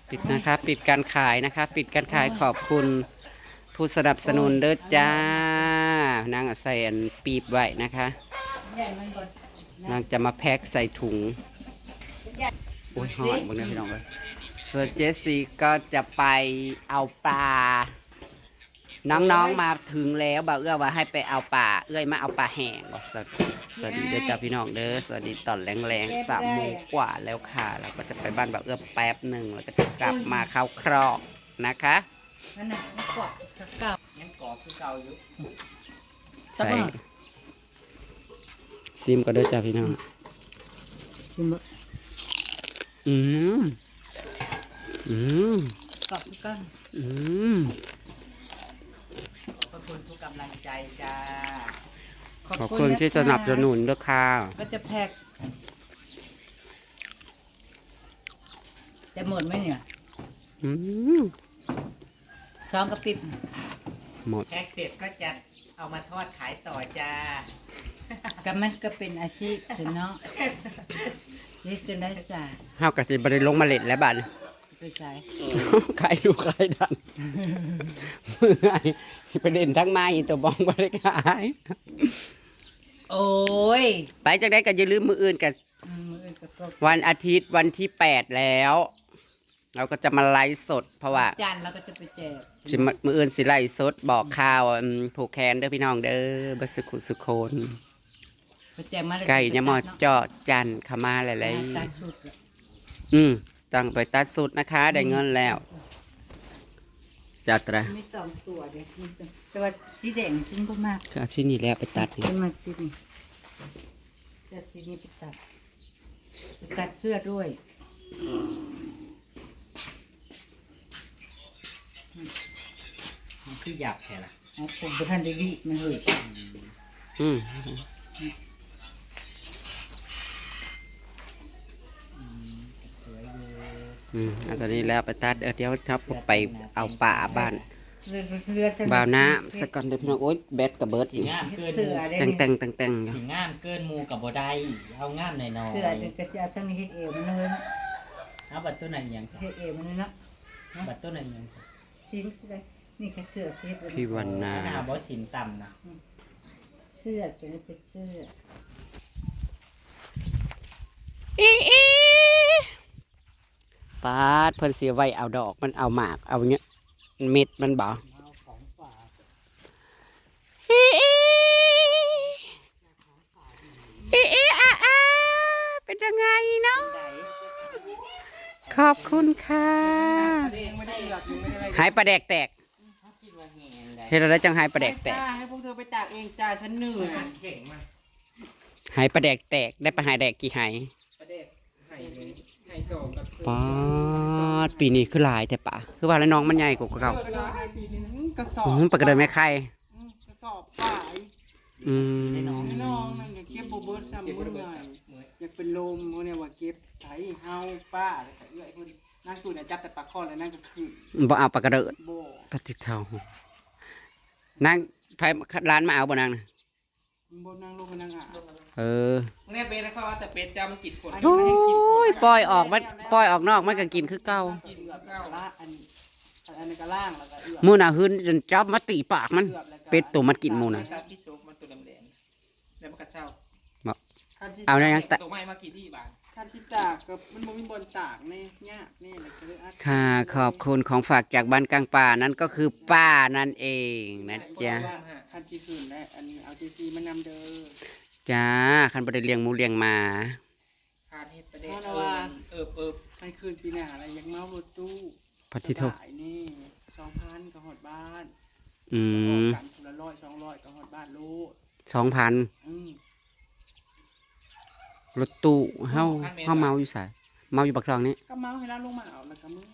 ปิดนะคะปิดการขายนะคะปิดการขายขอบคุณผู้สนับสนุนเด้อจ้านางใส่อันปีบไว้นะคะนางจะมาแพ็คใส่ถุงโอ้ยหอดบางเนี่ยพี่น้องเลยส่วนเจสซี่ก็จะไปเอาปลาน้องๆมาถึงแล้วบ่าวเอื้อว่าให้ไปเอาปลาเอื้อยมาเอาปลาแห้งบอกสวัสดีเด้อจ้าพี่น้องเด้อสวัสดีตอนแรงๆ3 โมงกว่าแล้วค่ะเราก็จะไปบ้านบ่าวเอื้อแป๊บหนึ่งแล้วก็จะกลับมาเข้าครอกนะคะนั่นน่ะยังเกาะเก่ายังกรอบคือเก่าอยู่ ใส่ซิมก็เด้อจ้าพี่น้องชิมบ่อืมอืมเกาะกัน อืม ขอบคุณทุกกำลังใจจ้า ขอบคุณที่สนับสนุนด้วยค่ะ ก็จะแพ็คจะหมดไหมเนี่ยอืมซองกระปิบ หมด แพ็กเสร็จก็จะเอามาทอดขายต่อจ้า กับมันก็เป็นอาชีพถึงเนาะนี่จนได้สา เฮากะสิบ่ได้ลงเมาเล็ดแล้วบัด ไปใช้ ขายดูขายดันเมื่อยไปเด่นทั้งไม้ตัวบองบ่ได้ขาย โอ้ย ไปจังได้ก็อย่าลืมมื้ออื่นกัน มื้ออื่นก็ตก วันอาทิตย์วันที่8แล้ว เราก็จะมาไลฟ์สดเพราะว่า จานเราก็จะไปแจก สิมื้ออื่นสิไลฟ์สดบอกข่าวผูกแขนเด้อพี่น้องเด้อบ่สุขุสุคน ไปแจกมาเลย ไก่เนี่ยหมอเจาะจันเข้ามาหลาย ตาชุดอะ ๆตั้งไปตัดสุดนะคะได้เงินแล้วจัดละ มี2 ตัวเด็กมีสองแต่ว่าสีแดงชิ้นก็มาก ก็ชิ้นนี้แล้วไปตัดนี่ ขึ้นมาสีนี้จัดสีนี้ไปตัดเสื้อด้วย มันคือหยับแค่ละ อ๋อผมประธานได้ดีมันเลย อืม สวยอยู่ อันตอนนี้แล้วไปตัดเดี๋ยวครับไปเอาป่าบ้าน เรือ บ่าวน้ำสกอนเดี๋ยวพี่น้องโอ๊ยแบตกับเบิร์ด สีงามเกินห เสื มู อได้ แต่งอยู่ สีงามเกินหมูกับบ่ได้เอางามหน่อย เสือเด็กกระจายทั้งนี้เฮ็ดเอวมันเลยนะ ๆเอาบัตรตัวไหนยังสิ เฮ็ดเอวมันเลยนะ บัตรตัวไหนยังสิ ชิ้นเลยนี่แค่เสือเฮ็ดเลย พี่วันนา หน้าบ่สินต่ำนะ เสื้อตัวนี้เป็นเสื้อ อีปาดเพิ่นเสียไว้เอาดอกมันเอาหมากเอาเนี้ยเม็ดมันบ่ เอาของฝาก อีเป็นยังไงเนาะขอบคุณค่ะหายปลาแดกแตกเฮ็ดอะไรจังหายปลาแดกแตก ให้พวกเธอไปตากเองจ้าฉันเหนื่อย เข่งมา หายปลาแดกแตกได้ปลาหายแดกกี่หาย ประเด็กไห่โสมกับ ปาดปีนี้คือหลายแต่ป่ะคือว่าแล้วน้องมันใหญ่กว่าเก่า ปีนึงกระสอบ ปลากระเดินแม่ไข่ กระสอบฝ่าย อืม น้องนั่นก็เก็บโบเบิร์ตซ้ำมือหน่อยอยากเป็นลมพวกเนี่ยว่าเก็บไถเฮาป้าอะไรแต่เอื้อยคนนั่งตูเนี่ยจับแต่ปลาคอแล้วนั่งก็คือ บ่เอาปลากระเดิน โบ ปฏิเท่านั่งไผร้านมาเอาบ่นางน่ะ บนนั่งลงมานั่งอ่ะ เออ เนี่ยเป็นนะครับว่าแต่เป็ดจำกินคน โอ้ยปล่อยออกมันปล่อยออกนอกมันก็กินคือเก่า กินกับข้าวละอันนี้ก็ล่างแล้วก็เอื้อ มื้อน่ะหื้นจนจับมาตีปากมัน เป็ดตัวมันกินหมูน่ะ ที่โชกมันตัวแดงๆแล้วมันก็เช่า เอาได้ยังแต่ ตัวไม้มากี่ที่บาท คันที่ตากกับมันบ่มีบนตากแน่ยากแน่เลยก็เลยอัด ค่ะขอบคุณของฝากจากบ้านกลางป่านั่นก็คือป้านั่นเองนะจ๊ะ คันที่คืนและอันนี้เอาจีซีมานำเด้อ จ้าคันบ่ได้เลี้ยงหมูเลี้ยงหมา ทานเห็ดประเด็นคันคืนปีหน้าอะไรยังเมารถตู้ พอที่โท สบายนี่2,000ก็ฮอดบ้าน อืม กันคนละ100 200ก็ฮอดบ้านโลด 2,000 อืม รถตู้เฮาเมาอยู่ไสเมาอยู่ปักซองนี้ ก็เมาให้เราลงมาเอาแล้วก็มื้อ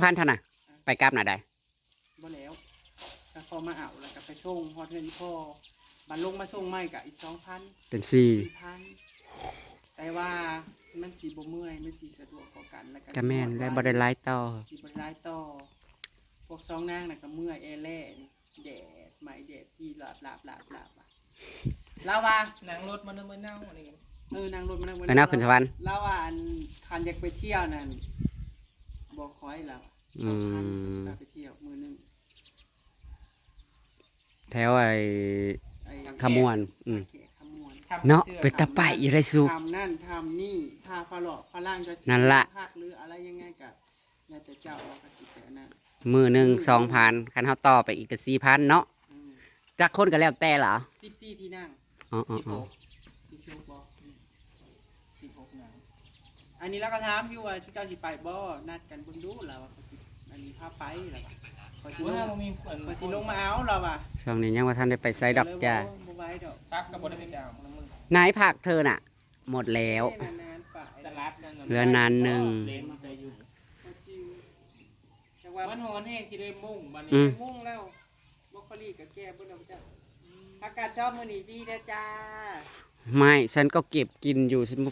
2,000เท่าน่ะไปกลับน่ะได้ บ่แล้วก็พอมาเอาแล้วก็ไปส่งฮอดเฮือนอีพ่อบัดลงมาส่งใหม่ก็อีก2,000 เป็น4 4,000แต่ว่ามันสิบ่เมื่อยมันสิสะดวกกว่ากันแล้ว ก็แม่นและบ่ได้หลายต่อ สิบ่ได้ต่อพวก2นางน่ะก็เมื่อยแอแล่นี่แดดไหม้แดดที่ลาบแล้วว่า หนังรถมันเมื่อเน่าอะไรกัน นางรถมานั่ง ไปนักขึ้นสวรรค์ แล้วว่าอันคันอยากไปเที่ยวนั่น บ่คอยแล้ว อืม ไปเที่ยวมื้อนึง แถวไอ้ ไอ้ ขมวนแขกขมวน ทำ เนาะ สื้อ ไปตะไปอยู่ได้สุ ทำนั่นทำนี่พาฝรั่งจะ นั่นล่ะ ภาคหรืออะไรยังไงก็แล้วแต่เจ้าเราก็สิไปอันนั้น มื้อหนึง2,000คันเฮาต่อไปอีกก็4,000เนาะ อืม จักคนก็แล้วแต่เหรอ 14ที่นั่ง อ๋อ 16 ที่โชคบ่ 16หนัง อันนี้เราก็ถามอยู่ว่าชุเจ้าสิไปบ่นัดกันเบิ่งดูแล้วว่าเขาสิอันนี้พาไปแล้วว่าเขาสิล ว่าง บ่มีคน เขาสิลงมาเอาแล้วว่า ช่วงนี้ยังว่าท่านได้ไปไสดอกจ้า บ่ไหว้ดอก ปักก็บ่ได้ไปกล่าวน้ำมึง ไหนผักเธอน่ะ หมดแล้ว นานๆไป สลัดนั่นน่ะ เหลือนานหนึ่ง เล่นมันจะอยู่ เขาจิวจังว่า มันหอนแห้งสิได้มุ่งบัด อื นี้ ม มุ่งแล้วบรอกโคลีกับแก้เบิ่งเอาจ้ะอากาศชอบมื้อนี้ดีเด้อจ้า ไม่ฉันก็เก็บกินอยู่ฉันบ่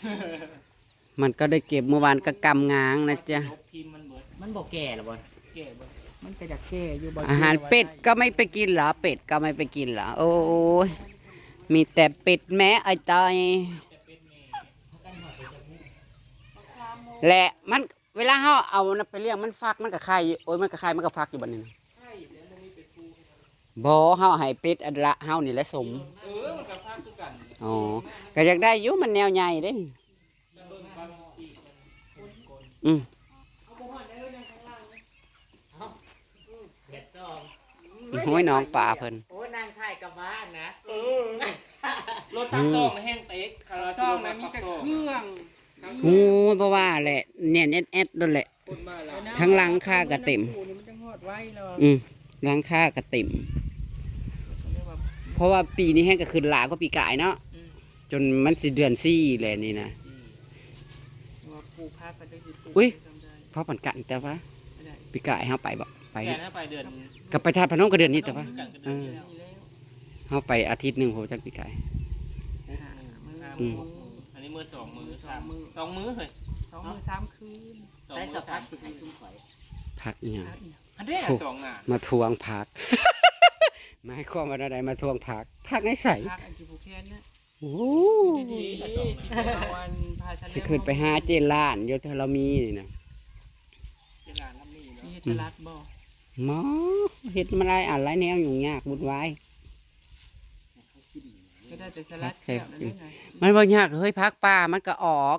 มันก็ได้เก็บเมื่อวานก็กำง้างนะจ๊ะ ลบพิมพ์มันเบิด มันบอกแก่หรอบ่ แก่เบิด มันก็อยากแก้อยู่บ่ อาหารเป็ดก็ไม่ไปกินเหรอเป็ดก็ไม่ไปกินเหรอโอ้ยมีแต่เป็ดแม้ไอ้ตายและมันเวลาเฮาเอานะไปเลี้ยงมันฟักมันก็ไข่อยู่โอ้ยมันก็ไข่มันก็ฟักอยู่บัดนี้นะบ่เฮาให้เป็ดอันละเฮานี่แหละสม มันก็พากคือกัน อ๋อก็อยากได้อยู่มันแนวใหญ่เด้นี่ เบิ่งบางปีมัน อืม เด็ดซอง ห้วยน้องป่าเพิ่น โอ้นางถ่ายกลับบ้านนะ รถปักซองแห้งเต็กคารา ช่อง มั มัน น มี มี แต่ แต่ เค เค รื่ รื่ อ อง ง โอ้ยเพราะว่าแหละเนี่ยแอดนั่นแหละ คนมาแล้ว ทั้งหลังคากระเต็ม มันจังฮอดไว้แล้ว อืมล้างค่ากระติ่มเพราะว่าปีนี้แห้งก็ขึ้นหลากว่าปีกายเนาะจนมันสิเดือนซี่เลยนี่นะ ว่าปลูกผักก็ได้สิปลูก อุ๊ย ทำได้ เพราะปันกันแต่ว่า ไม่ได้ ปีกายเฮาไปบ่ไป แก่ถ้าไปเดือน กับไปทาดพนมก็เดือนนี้แต่ว่า กันก็ เอ เดือน อ ที่แล้ว นี่แล้ว เฮาไปอาทิตย์หนึงผมจักปีกาย อืม อันนี้มือ2 มือ3 มือ2 มือเฮ้ย 2 มื้อ3 คืน 2 ใส่ มื ส อ ภาพ 3 สิให้ซุ้มข่อย พักอีหยัง อันเด้อ2งาน มาทวงพัก หมายความว่าอะไรมาทวงพักพักให้ใส่ ผักอันจิบุแคนนะ โอ้ ดีๆที่เป็นเอาอันพาฉัน สิขึ้นไปหาเจล้านอยู่ถ้าเรามีนี่นะ เวลาน้ำมีเนาะ ที่เฮ็ดสลัดบ่ หมอเฮ็ดมาหลายอันหลายแนวยุ่งยากวุ่นวาย ก็ได้แต่สลัดแก้วนั่นแหละนะ มันบ่ยากเฮ้ยพักป่ามันก็ออก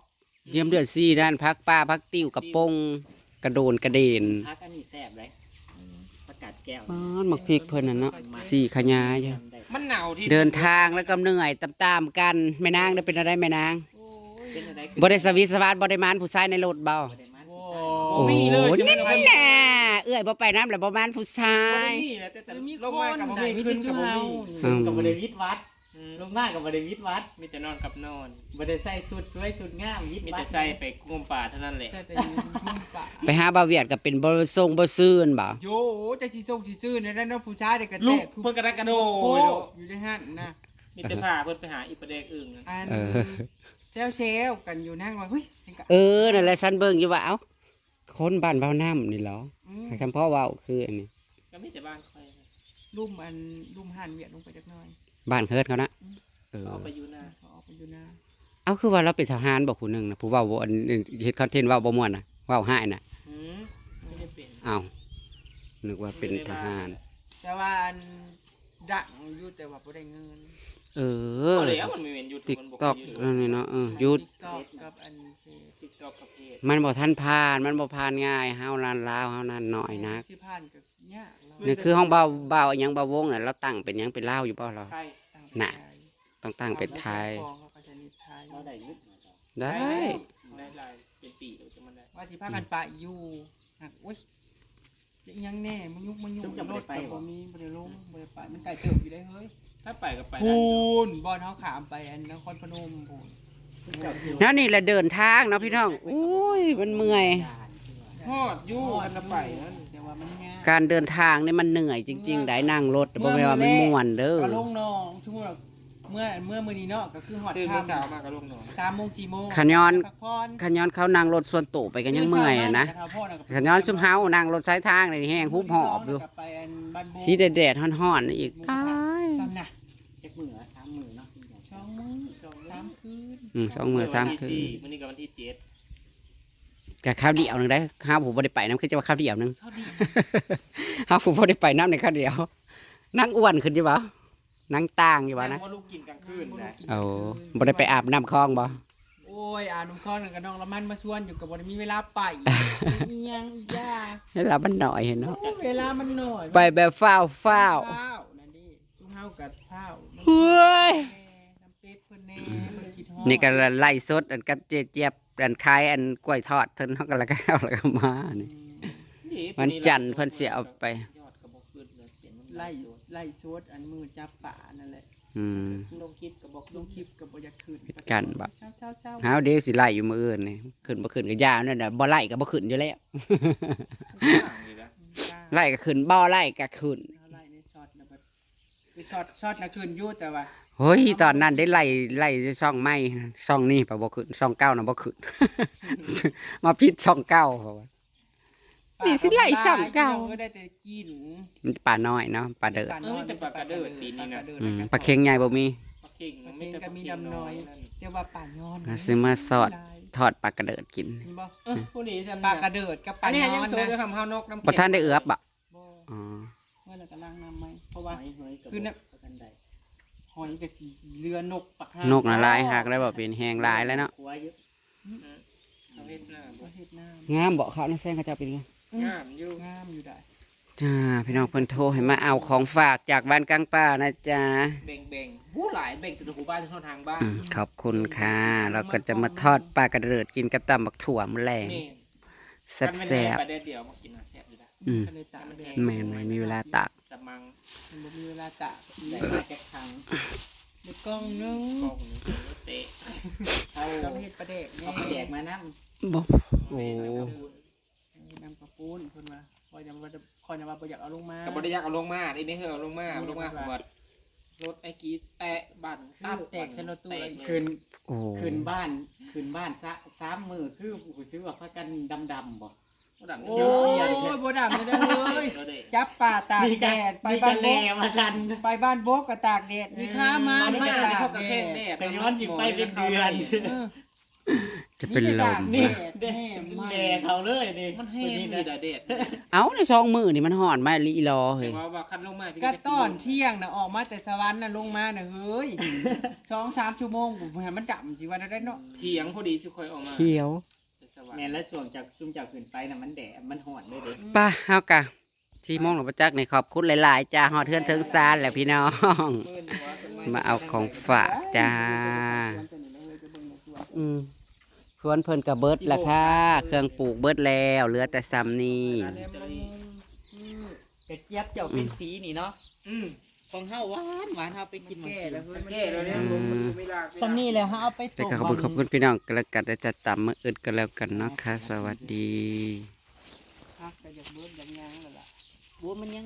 เยี่ยมเดือนสี่ด้านพักป่าพักติ้วกระปงกระโดนกระเด็น พักอันนี้แซ่บเลยประกาศแก้ว อ๋อหมักพริกเพิ่นน่ะเนาะสี่ขยายอยู่ มันหนาวที่ เดินทางแล้วก็เหนื่อยตามๆกันแม่นางได้เป็นอะไรแม่นาง โอ้ย เป็นอะไร บ่ได้สวิตสวาดบ่ได้มานผู้ชายในรถเบา บ่ได้มัน โอ้ โอ้ มีเลยจะ นี่ ไม่ แน่เอื้อยบ่ไปน้ำแล้วบ่มานผู้ชา บ่ได้ ย มีแล้วแต่ มี ลงมากับบ่มี มี ขึ้น แต่ กับบ่ เฮา มี อืม กับบริวิทย์วัด ลงมากับบริวิทย์วัด มีแต่นอนกับนอน บริใส่สุดสวยสุดงามวิท มี ย์วั แต่ ด ใส่ไปงมป่าเท่านั้นแหละ ใช่แต่อยู่มุ่งปะ ไปหาบ่าวเวียดก็เป็นบ่ทรงบ่ซื่นบ่ โยจะสิส่งสิซื่อในนั้นเนาะผู้ชายเด็กกระ ลู แต ก กคือ เพิ่นกระดักกระโด โค ด อยู่ในหั่นนะ มีแต่พาเพิ่นไปหาอีประเดกอึ่งนั่น อัน เออ เซลกันอยู่นั่งว่าเฮ้ยเห็นกะ เออนั่นแหละฉันเบิ่งอยู่ว่าเอ้าคนบ้านเบาน้ำนี่เหรอ อืม ให้คำพ่อเว้าคืออันนี้ ก็มีแต่บ้านคอย ลุ่มอันลุ่มหั่นเวียดลงไปจักหน่อย บ้านเฮิดเขานะเออ เอาไปอยู่หน้า เขาออกไปอยู่นะ เอาคือว่าเราเป็นทหารบอกผู้หนึ่งนะผู้เว่าบ่อันเฮ็ดคอนเทนต์เว่าบ่ม่วนนะเว่าให้นะ หืมไม่ได้เป็น อ้าวนึกว่าเป็นทหาร แต่ว่าอันดังอยู่แต่ว่าบ่ได้เงิน เอ ก็ อ แล้วมันไม่เป็นยูทู ติ๊ บ ก มันบอก ต็อก อยู่ นั่นนี่เนาะหยุด TikTok กับอันเฟซ ติ๊กต็อกกับเพจ มันบ่ทันผ่านมันบ่ผ่านง่ายเฮาลานลาวเฮานั่นน้อยนัก สิผ่านกับยากเรา นี่คือห้องเบาเบาหยังเบาวงน่ะเราตั้งเป็นหยังเป็นลาวอยู่บ่เรา ใช่ ตั้ง น่ะ ต้องตั้งเป็นไทย เขาก็จะนิดไทย เราได้ยึดมาต่อ ได้ ได้ลายเป็นปีเดี๋ยวจะมันได้ ว่าสิพากันไปอยู่หักอุ้ยจะอิหยังแน่มึงยุกรถก็บ่มีบ่ได้ลงบ่ได้ไปมันไกลเติบอยู่ได้เฮ้ย ถ้าไปก็ไปได้ พูนบอลเฮาขามไปอันนครพนมพูน แล้วนี่แหละเดินทางเนาะพี่น้องอุ้ยมันเมื่อย ฮอดอยู่กันละไปนั่น แต่ว่ามันยาก การเดินทางนี่มันเหนื่อยจริงๆได้นั่งรถบ่แม่นว่ามันม่วนเด้อ ก็ลงน้องชั่วโมงเมื่อมื้อนี้เนาะก็คือฮอด ตื่น ค่ เช้ามาก็ลงนอน 3 โมง 4 โมง ขย้อน พักผ่อน ขย้อนเขานั่งรถส่วนตัวไปกันยังเมื่อยอะนะขย้อนซุมเฮานั่งรถสายทางนี่แห้งฮุบหอบอยู่ ไปอันบ้านโบ สีแดดๆฮ้อนๆอีกตาย ซ้ำน่ะ จักมือ3 มือเนาะ 2 มื้อ3 คืน 2 มื้อ3คืน วันนี้ก็วันที่7 กะข้าวเดียวหนึงได้ข้าวผมบ่ได้ไปน้ำคือจะว่าข้าวเดียวหนึง เขาดี ข้าวผมบ่ได้ไปน้ำในข้าวเดียวนั่งอ้วนขึ้นอยู่บ่นั่งต่างอยู่บ่ แม่ นะ ว่าลูกกินกลางคืนนะ โอ้บ่ได้ไปอาบน้ำคลองบ่ โอ้ยอานุ่มข้อนกับน้องละมันมาชวนอยู่กับบ่ได้มีเวลาไปอีหยังอีกอย่า ให้เรามันหน่อยเห็นเนาะ เวลามันหน่อย ไปแบบฟ้าว ข้าวนั่นดิจุ้งเฮากับข้าว เฮ้ย น้ำเป๊ปเพิ่นแน่มันคิดฮอด นี่ก็ไล่สดอันกับเจี๊ยบอันขายอันกล้วยทอดเพิ่นเฮาก็แล้วก็เอาแล้วก็มานี่ วันจันทร์เพิ่นสิเอาไป ยอดกระบอกขึ้นเลยเปลี่ยนมัน ไล่โซดอันมือจับป่านั่นแหละ อืม ลงคลิปกระบอก ลงคลิปกับบ่อยากขึ้น เฮ็ดกันบ่ เช้า หาเดี๋ยวสิไล่อยู่มื้ออื่นนี่ขึ้นบ่ขึ้นก็ยาวนั่นน่ะบ่ไล่ก็บ่ขึ้นอยู่แล้ว ไล่ก็ขึ้นบ่ไล่ก็ขึ้น เฮาไล่ในช็อตนะบัดคือช็อตน่ะขึ้นอยู่แต่ว่า เฮ้ยตอนนั้นได้ไล่ช่องไม้ช่องนี้ปะบ่ขึ้นช่องเก้าน่ะบ่ขึ้น มาผิดช่องเก้าเขาว่า นี่สิไล่ช่องเก่า ก็ได้แต่กิน มันปลาน้อยเนาะปลาเดิด ปลากระเดิดปีนี้นะ ปลาเค็งใหญ่บ่มี ปลาเข่ง ปลา ไม่ เค็ง แต่ ก็มีดำน้อยเรียกว่าป่าย้อน ซื้อมาสอดทอดปลากระเดิดกิน นี่บ่ ผู้นี้ฉัน ปลากระเดิดกับป อั ลาน นี้ ย้ ยั อง น สวย นะ ด้วยคำห้าวนกน้ำ บ่ท่านได้เอือบอ่ะ บ่ อ๋อ เมื่อแล้วก็ล้างน้ำไหมเพราะ ห ว่า อยกับ คือน่ะ กันใด หอยกับสีเรือนกปักหาง นกน่ะลายหักแล้วบ่เป็นแหงลายแล้วเนาะ หัวเยอะ เอาเฮ็ดหน้า ประเทศน้ งามบ่เขาในแซงเขาเจ้าเป็นไง งามอยู่ ำงามอยู่ได้ จ้าพี่น้องเพิ่นโทรให้มาเอาของฝากจากบ้านกลางป่านะจ๊ะ เบ่งผู้หลายเบ่งtừหูบ้านถึงทางบ้าน ขอบคุณค่ะเราก็จะมาทอดปลากระเดิดกินกับตำบักถั่วมื้อแลง นี่ แซ่บ ประเดี๋ยวเดียวมากินแซ่บอยู่แล้ว อืม ทะเลตากแดด แม่นไม่มีเวลาตาก สมัง มันบ่มีเวลาตาก ได้มาจากทาง เด็กกล้องนึง กองนึงเตะ เขา ต้องเฮ็ดปลาแดก เขาไปแดกมานั่ง บ่โอ้ น้ำกระปูนเพิ่นว่าคอยจะว่าบ่อยากเอาลงมา กับบริยากเอาลงมาไอ้นี่คือเอาลงมาลงมาหัวรถไอ้กี้แตะบั่น ตับแตกใส่รถตู้ คืน โอ้ คืนบ้านสามมือคือผู้ซื้อว่าพากันดำๆบ่ โอ้ยบ่ดำเลยเด้อเฮ้ยจับป่าตากแดดไปบ้าน แล โบก มาสัน ไปบ้านโบกก็ตากแดดมีค้ามา มัน นี่ ไม่ ก็ ได้ ตาก เขากระ แด เข่ง ด แดด แต่ย้อนสิไปเป็นเดือน เออ จะเป็นลม นี่ แด แม่ กเขาเลยนี่ มันแห้งมีแต่แดด เอาในซองมือนี่มันห่อนมาลีรอ แต่ เฮ้ย ว่าคันลงมา ก็ต้อนเที่ยงน่ะออกมาแต่สวรรค์น่ะลงมาน่ะเฮ้ย 2-3 ชั่วโมงกูให้มันดำสิว่าได้เนาะ เถียงพอดีสุคอยออกมา เขียว แม่นและส่วนจากซุ่มจากขึ้นไปน่ะมันแดดมันห่อนเลยเด้ ป่ะเฮากะที่มองหลวงประจักษ์ในขอบคุณหลายๆจ้าฮอดเทือนเทิงซานแหละพี่น้อง มาเอาของฝากจ้า สวนเพิ่นกับเบิดละค่ะ เครื่องปลูกเบิดแล้วเหลือแต่ซ้ำนี่ กระเจี๊ยบเจ้าเป็นสีนี่เนาะ ของเฮาหวานเฮาไปกินแก่แล้วเฮ้ย แก่แล้วเนี่ยไม่ลาก สำนี่แหละเฮาเอาไป แต่ก็ขอบคุณพี่น้องกันแล้วกันจะตามมื้ออื่นกันแล้วกันเนาะค่ะ สวัสดี พักก็อยากเบิดอย่างยังแล้วล่ะ บัวมันยัง